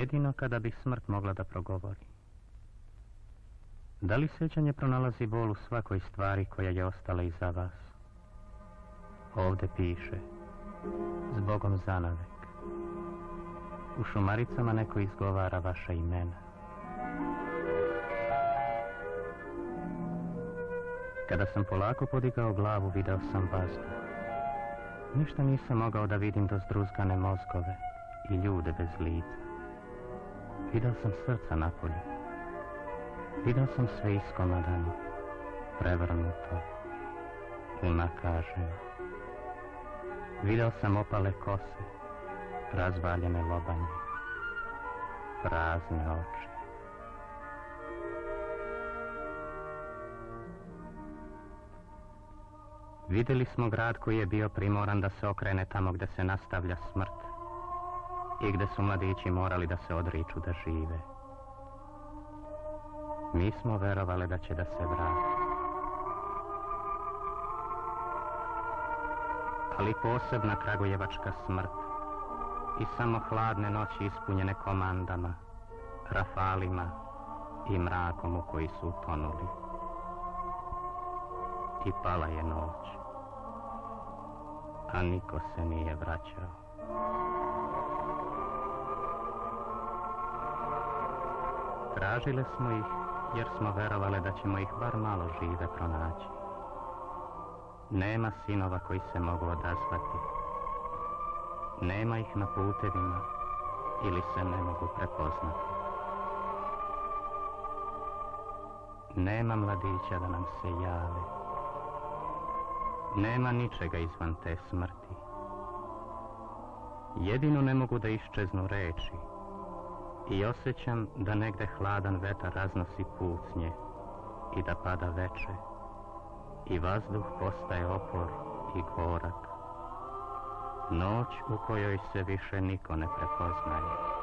jedino kada bi smrt mogla da progovori. Da li sjećanje pronalazi bol u svakoj stvari koja je ostala iza vas? Ovde piše, zbogom zanavek. U šumaricama neko izgovara vaša imena. Kada sam polako podigao glavu, video sam vazduh. Ništa nisam mogao da vidim do zdruzgane mozgove i ljude bez lica. Video sam srca napolju. Video sam sve iskomadano, prevrnuto, unakaženo. Video sam opale kose, razvaljene lobanje, prazne oči. Vidjeli smo grad koji je bio primoran da se okrene tamo gdje se nastavlja smrt i gdje su mladići morali da se odriču da žive. Mi smo verovali da će da se vrati. Ali posebna kragujevačka smrt i samo hladne noći ispunjene komandama, rafalima i mrakom u koji su utonuli. I pala je noć, a niko se nije vraćao. Tražile smo ih jer smo verovali da ćemo ih bar malo žive pronaći. Nema sinova koji se mogu odazvati. Nema ih na putevima ili se ne mogu prepoznati. Nema mladića da nam se jave. Nema ničega izvan te smrti. Jedino ne mogu da iščeznu reči i osjećam da negde hladan vetar raznosi pucnje i da pada veče i vazduh postaje opor i gorak. Noć u kojoj se više niko ne prepoznaje.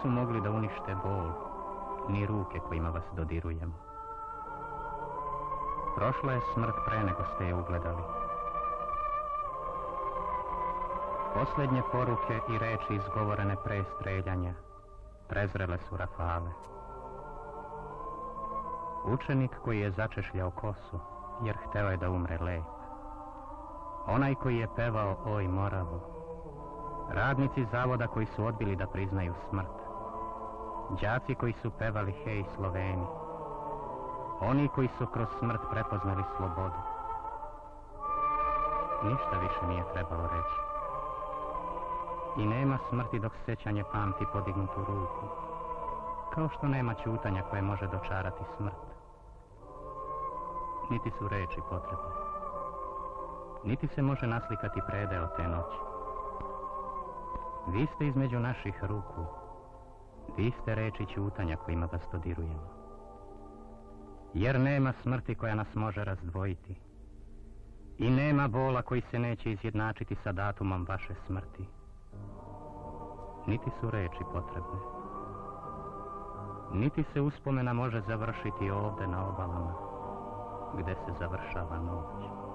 nisu mogli da unište bol, ni ruke kojima vas dodirujemo. Prošla je smrt pre nego ste je ugledali. Posljednje poruke i reči izgovorene pre streljanja prezrele su rafale. Učenik koji je začešljao kosu, jer hteo je da umre lep. Onaj koji je pevao Oj Moravo. Radnici zavoda koji su odbili da priznaju smrt. Đaci koji su pevali Hej Sloveni. Oni koji su kroz smrt prepoznali slobodu. Ništa više nije trebalo reći. I nema smrti dok sjećanje pamti podignutu ruku. Kao što nema ćutanja koje može dočarati smrt. Niti su reči potrebne. Niti se može naslikati predeo te noći. Vi ste između naših ruku. Vi ste reči ćutanja kojima vas dodirujemo. Jer nema smrti koja nas može razdvojiti. I nema bola koji se neće izjednačiti sa datumom vaše smrti. Niti su reči potrebne. Niti se uspomena može završiti ovde na obalama, gde se završava noć.